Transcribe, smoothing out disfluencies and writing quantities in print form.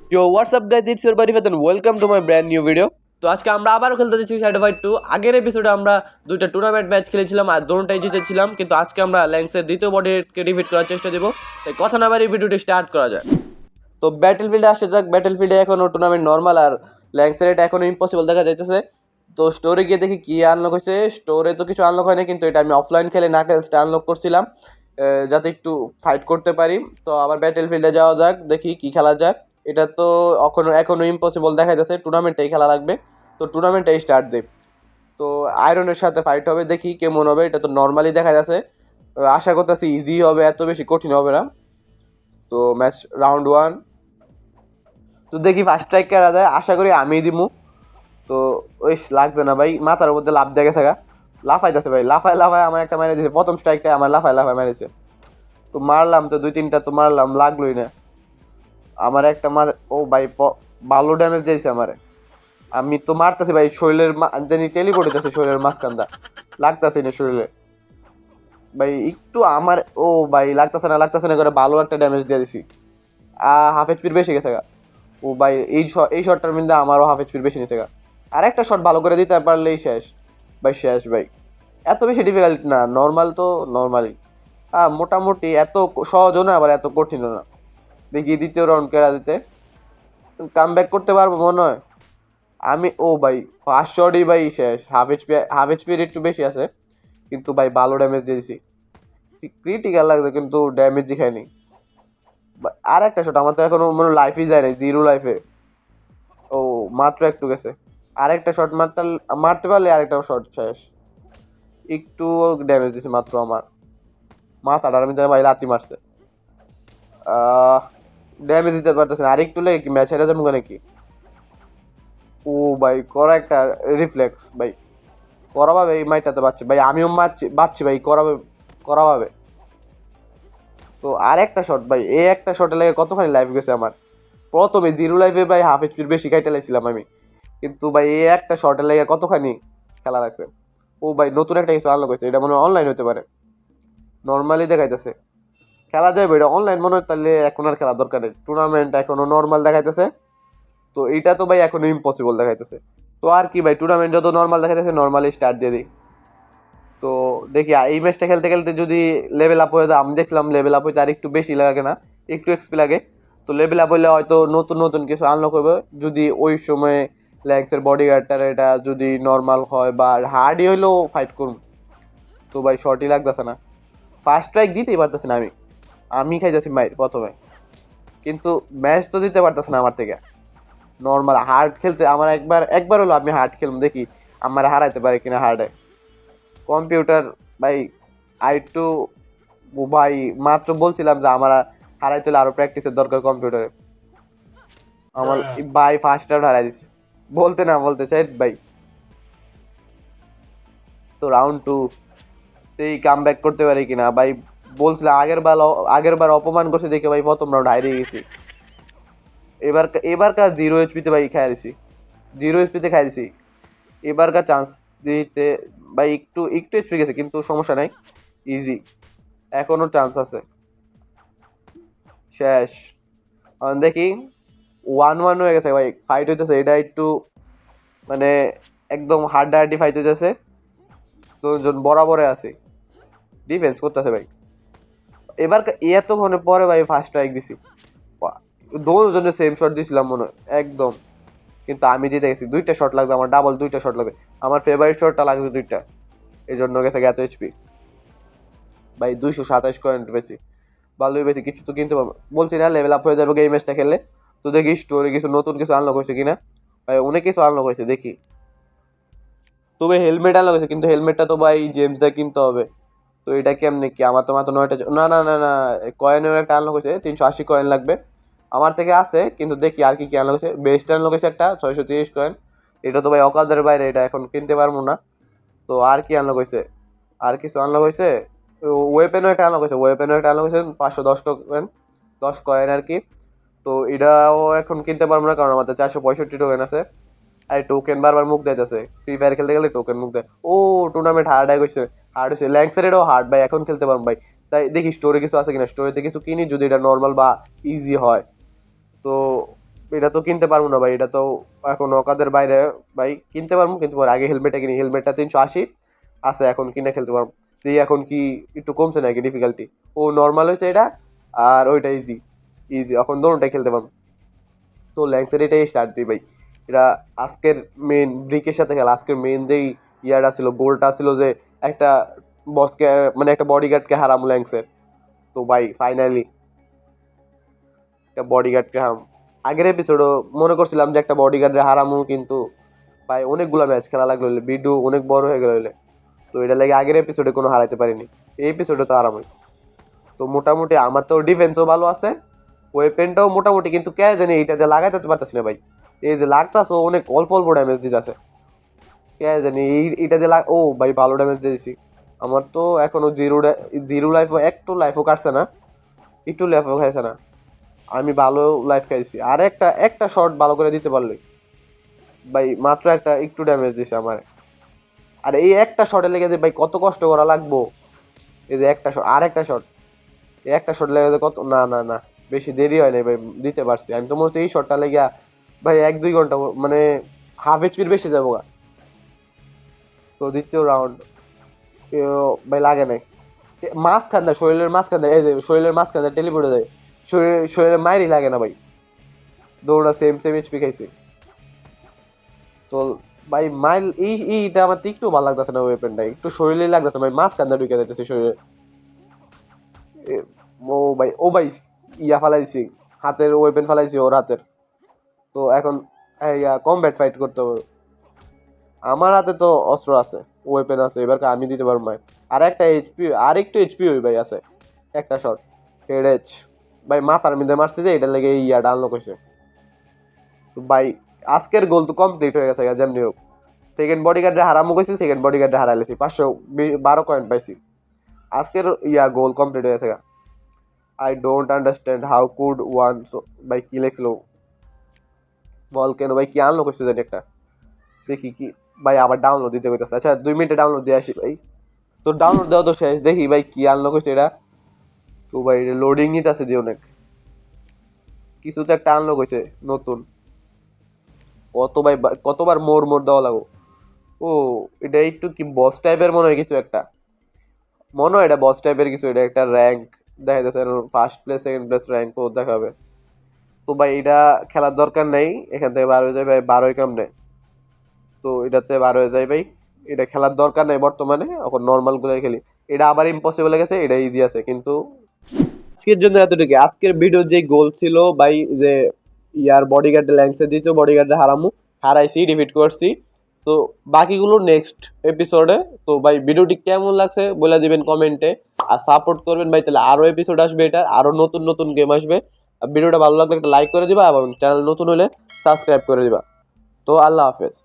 Yo, what's up guys? It's your buddy Fath and welcome to my brand new video. তো আজকে আমরা আবারও খেলতে যাচ্ছি শাডো ফাইট 2। আগের এপিসোডে আমরা দুইটা টুর্নামেন্ট ম্যাচ খেলেছিলাম আর দুটোটাই জিতেছিলাম, কিন্তু আজকে আমরা ল্যান্সের দ্বিতীয় বডিকে ডিফিট করার চেষ্টা দেব। তাই কথা না বাড়িয়ে ভিডিওটি স্টার্ট করা যায়। তো ব্যাটেলফিল্ডে আসে যাক। ব্যাটেলফিল্ডে এখনও টুর্নামেন্ট নর্মাল আর ল্যান্সের এটা এখনও ইম্পসিবল দেখা যাইতেছে। তো স্টোরে গিয়ে দেখি কী আনলক হয়েছে। স্টোরে তো কিছু আনলক হয় না, কিন্তু এটা আমি অফলাইন খেলে না খেলতে আনলক করছিলাম যাতে একটু ফাইট করতে পারি। তো আবার ব্যাটেলফিল্ডে যাওয়া যাক, দেখি কী খেলা যায়। এটা তো এখনও ইম্পসিবল দেখা যাচ্ছে, টুর্নামেন্টেই খেলা লাগবে। তো টুর্নামেন্টেই স্টার্ট দেব। তো আয়রনের সাথে ফাইট হবে, দেখি কেমন হবে। এটা তো নর্মালি দেখা যাচ্ছে, আশা করতেছি ইজি হবে, এত বেশি কঠিন হবে না। তো ম্যাচ রাউন্ড 1। তো দেখি ফার্স্ট স্ট্রাইক কারা যায়, আশা করি আমি দিমু। তো ওই লাগছে না ভাই, মাথার মধ্যে লাভ দেখে থাকা লাফাইতেছে ভাই, লাফায় আমার একটা মেরে দিয়েছে। প্রথম স্ট্রাইকটা আমার লাফায় মেরেছে। তো মারলাম, তো 2-3টা তো মারলাম, লাগলোই না। আমার একটা ও ভাই ভালো ড্যামেজ দিয়েছে আমারে। আমি তো মারতেছি ভাই, শরীরের জানি টেলি করতেছে, শরীরের মাঝখানটা লাগতেছে না শরীরে ভাই একটু আমার। ও ভাই লাগতেছে না করে ভালো একটা ড্যামেজ দিয়ে দিছি। হাফ এইচপির বেশি গেছে গা। ও ভাই এই শটটার মধ্যে আমারও হাফ এইচপির বেশি নিচে গা। আর একটা শট ভালো করে দিতে পারলেই শেষ ভাই, শেষ ভাই। এত বেশি ডিফিকাল্ট না, নর্মাল তো নর্মালি মোটামুটি, এত সহজও না আবার এত কঠিনও না। দেখি দ্বিতীয় রাউন্ড কেরা দিতে কাম ব্যাক করতে পারবো মনে হয় আমি। ও ভাই ফার্স্ট শটই ভাই শেষ। হাফ এইচপির একটু বেশি আছে, কিন্তু ভাই ভালো ড্যামেজ দিয়েছি। ক্রিটিক্যাল লাগছে কিন্তু ড্যামেজই খায়নি। আর একটা শট আমার তো এখনো মনে লাইফই যায় না, 0 লাইফে। ও মাত্র একটু গেছে, আরেকটা শট মারতে পারলে আরেকটা শট শেষ। একটু ড্যামেজ দিছে মাত্র আমার মাথাটার মধ্যে ভাই লাথি মারছে। ড্যামেজ দিতে পারতেছে না, আরেকটু লেগে কি ম্যাচ হেরে যাবো নাকি। ও ভাই করা একটা রিফ্লেক্স ভাই, করাভাবে এই মাইটাতে বাচ্চি ভাই, আমিও বাচ্চি ভাই, করাভাবে। তো আর একটা শট ভাই, এই একটা শটে লেগে কতখানি লাইফ গেছে আমার। প্রথমে 0 লাইফে ভাই হাফ এইচপির বেশি খাইতে লাইছিলাম আমি, কিন্তু ভাই এই একটা শটে লেগে কতখানি খেলা লাগছে। ও ভাই নতুন একটা কিছু আনলক হয়েছে, এটা মনে হয় অনলাইন হতে পারে, নর্মালি দেখাইতেছে খেলা যাবে। এটা অনলাইন মনে হয়, তাহলে এখন আর খেলা দরকার নেই। টুর্নামেন্ট এখনো নর্মাল দেখাইতেছে, তো এইটা তো ভাই এখনো ইম্পসিবল দেখাইতেছে। তো আর কি ভাই, টুর্নামেন্ট যত নর্মাল দেখাইতেছে নর্মালি স্টার্ট দিয়ে দিই। তো দেখি এই ম্যাচটা খেলতে খেলতে যদি লেভেল আপ হয়ে যায়, আমি দেখছিলাম লেভেল আপ হইতে আর একটু বেশি লাগে না, একটু এক্সপি লাগে। তো লেভেল আপ হইলে হয়তো নতুন নতুন কিছু আনলক হবে, যদি ওই সময় ল্যান্সের বডিগার্ডটার এটা যদি নর্মাল হয় বা হার্ডই হইলেও ফাইট করুন। তো ভাই শর্টই লাগতেছে না, ফার্স্ট স্ট্রাইক দিতেই পারতেছি না আমি খাইতেছি মাইর প্রথমে, কিন্তু ম্যাচ তো দিতে পারতেছে না আমার থেকে। নর্মাল হার্ড খেলতে আমার একবার হলো আমি হার্ড খেলবো, দেখি আমার হারাইতে পারে কিনা হার্ডে। কম্পিউটার ভাই একটু ভাই মাত্র বলছিলাম যে আমার হারাইতে হলে আরো প্র্যাকটিসের দরকার কম্পিউটারে। আমার ভাই ফার্স্ট রাউন্ড হারাই দিছে, বলতে না বলতে চাই ভাই। তো রাউন্ড 2 এই কাম ব্যাক করতে পারি কিনা ভাই, বলছিলাম আগের বার অপমান করছে দেখে ভাই প্রথম রাউন্ড হারিয়ে গেছি। এবারকার 0 এইচপিতে ভাই খাই দিছি, 0 এইচপিতে খাই দিছি। এবারকার চান্স দিতে ভাই একটু এইচপি গেছে, কিন্তু সমস্যা নাই, ইজি, এখনো চান্স আছে। শেষ দেখি 1-1 হয়ে গেছে ভাই, ফাইট হইতেছে। এটা একটু মানে একদম হাড্ডাহাড্ডি ফাইট হইতেছে, দুজন বরাবরে আছে, ডিফেন্স করতেছে ভাই। এবার এতক্ষণে পরে ভাই ফার্স্ট স্ট্রাইক দিছি, দুজনে সেম শট দিছিলাম মনে হয় একদম, কিন্তু আমি জিতে গেছি। 2টা শট লাগছে আমার, ডাবল 2টা শট লাগছে আমার, ফেভারিট শটটা লাগছে 2টা, এই জন্য গেছে এত এইচপি ভাই। 227 কয়েন বেশি, ভালোই বেশি, কিছু তো কিনতে পারবো। বলছি না লেভেল আপ হয়ে যাবে এই ম্যাচটা খেললে। তো দেখি স্টোরে কিছু নতুন কিছু আনলক হয়েছে কিনা ভাই, অনেক কিছু আনলক হয়েছে দেখি। তবে হেলমেট আনলক হয়েছে, কিন্তু হেলমেটটা তো ভাই জেমস দা কিনতে হবে। তো এটা কেমনি কি, আমার তো মাত্র 9টা, না না না না, কয়েনের একটা আনলক হয়েছে, 380 কয়েন লাগবে। আমার থেকে আছে, কিন্তু দেখি আর কি কি আনলক হয়েছে। বেস্ট আনলক হয়েছে একটা 630 কয়েন, এটা তো ভাই অকাজের বাইরে, এটা এখন কিনতে পারবো না। তো আর কি আনলক হয়েছে, আর কিছু আনলক হয়েছে। ওয়েপেনও একটা আনলক হয়েছে, 510 টোকেন, 10 কয়েন আর কি। তো এটাও এখন কিনতে পারবো না, কারণ আমাদের 465 টোকেন আছে। আর টোকেন বারবার মুখ দিতেছে, ফ্রি ফায়ার খেলতে গেলে টোকেন মুখ দেয়। ও টুর্নামেন্ট হার্ড হয়ে হার্ড হয়েছে, ল্যান্সের এটাও হার্ড ভাই, এখন খেলতে পারবো ভাই। তাই দেখি স্টোরে কিছু আছে কিনা, স্টোরিতে কিছু কিনি যদি এটা নর্মাল বা ইজি হয়। তো এটা তো কিনতে পারবো না ভাই, এটা তো এখন অকাদের বাইরে। ভাই কিনতে পারবো, কিন্তু আগে হেলমেটটা কিনি। হেলমেটটা 380 আছে, এখন কিনে খেলতে পারবো। দিয়ে এখন কি একটু কমছে নাকি ডিফিকাল্টি? ও নর্মাল হয়েছে এটা, আর ওইটা ইজি। ইজি এখন দোনোটাই খেলতে পারবো। তো ল্যান্সের এটাই স্টার্ট দিই ভাই। এটা আজকের মেন ব্রিকের সাথে খেলা। আজকের মেন যেই ইয়ারটা ছিল, গোলটা ছিল যে একটা বসকে মানে একটা বডিগার্ডকে হারাম ল্যান্সের। তো ভাই ফাইনালি একটা বডিগার্ডকে হারাম। আগের এপিসোডও মনে করছিলাম যে একটা বডিগার্ডে হারামু, কিন্তু ভাই অনেকগুলো ম্যাচ খেলা লাগলো, ভিডিও অনেক বড় হয়ে গেল। তো এটা লাগে আগের এপিসোডে কোনো হারাইতে পারিনি, এই এপিসোডে তো আরামই। তো মোটামুটি আমার তো ডিফেন্সও ভালো আছে, ওয়েপেনটাও মোটামুটি, কিন্তু কে জানি এইটাতে লাগাইতে পারতেছি না ভাই। এই যে লাগতাছে অনেক অল্প অল্প ড্যামেজ দিতেছে, কে জানি এইটা যে ও ভাই ভালো ড্যামেজ দিয়েছি। আমার তো এখনো জিরো লাইফও, একটু লাইফও কাটছে না, একটু লাইফও খাইছে না। আমি ভালো লাইফ খাইছি, আর একটা শট ভালো করে দিতে পারলই ভাই, মাত্র একটা একটু ড্যামেজ দিছে আমার। আর এই একটা শটে লেগে যে ভাই কত কষ্ট করা লাগবো। এই যে একটা শট, আর একটা শট, এই একটা শট লেগে কত, না না না, বেশি দেরি হয় নাই ভাই, দিতে পারছি। আমি তো মনে হচ্ছে এই শটটা লেগে ভাই 1-2 ঘন্টা মানে হাফ এইচপির বেশি যাবো গা। তো দ্বিতীয় রাউন্ড ভাই লাগে নাই, মাঝখান দেয় শরীরের মাঝখান দেয়, এই যে শরীরের মাঝখান দেয় টেলিপোর্টে যায়, শরীরের মায়েরই লাগে না ভাই, দৌড়া সেম সেম এইচপি খাইছি। তো ভাই মাইল এইটা আমার তো একটু ভালো লাগতেছে না, ওয়েপেনটা একটু শরীরে লাগতেছে ভাই, মাঝখান দিয়ে ঢুকে যাইতেছে শরীরে। ও ভাই ইয়া ফালাইছি, হাতের ওয়েপেন ফালাইছি ওর হাতের। তো এখন কমব্যাট ফাইট করতে হবে। আমার হাতে তো অস্ত্র আছে, ওয়েপেন আছে, এবার আমি দিতে পারবো ভাই। আর একটা এইচপি, আর একটু এইচপি ওই ভাই আছে, একটা শট হেড এচ ভাই মাথার মধ্যে মারছে যে, এটা লেগে ইয়া ডানলক হয়েছে। তো ভাই আজকের গোল তো কমপ্লিট হয়ে গেছে যেমনি হোক। সেকেন্ড বডিগার্ডে হারামো গেছি, সেকেন্ড বডিগার্ডে হারাইলেছি, 512 কয়েন পাইছি। আজকের গোল কমপ্লিট হয়ে গেছে। I don't understand how could one, ভাই কি লেখছিল বল, কেন ভাই কি আনলো করছে জানি একটা, দেখি কি ভাই, আবার ডাউনলোড দিতে কইতেছে। আচ্ছা 2 মিনিটে ডাউনলোড দিয়ে আসি ভাই। তো ডাউনলোড দেওয়া তো শেষ, দেখি ভাই কি আনলো করছে এটা। তো ভাই লোডিং নিতে আছে দিয়ে অনেক, কিছু তো একটা আনলো কইছে নতুন। কত ভাই, কতবার মোর মোর দেওয়া লাগো। ও এটা একটু কি বস টাইপের মনে হয় কিছু একটা, মনে হয় এটা বস টাইপের কিছু, এটা একটা র্যাঙ্ক দেখা যাচ্ছে, first place second place rank ও দেখাবে। তো ভাই এটা খেলার দরকার নেই, এখান থেকে বার হয়ে যায় ভাই, 12 কেমনে। তো এটাতে বার হয়ে যায় ভাই, এটা খেলার দরকার নেই বর্তমানে, এখন নর্মাল গুলোই খেলি। এটা আবার ইম্পসিবল হয়ে গেছে, এটা ইজি আছে কিন্তু। আজকের জন্য এতটুকু। আজকের ভিডিও যে গোল ছিল ভাই, যে ইয়ার বডিগার্ডে ল্যাংসে দিত, বডিগার্ডে হারাইছি, ডিফিট করছি। তো বাকিগুলো নেক্সট এপিসোডে। তো ভাই ভিডিওটি কেমন লাগছে বলে দিবেন কমেন্টে, আর সাপোর্ট করবেন ভাই, তাহলে আরো এপিসোড আসবে, এটা আরো নতুন নতুন গেম আসবে। আর ভিডিওটা ভালো লাগলে একটা লাইক করে দিবা, এবং চ্যানেল নতুন হলে সাবস্ক্রাইব করে দিবা। তো আল্লাহ হাফেজ।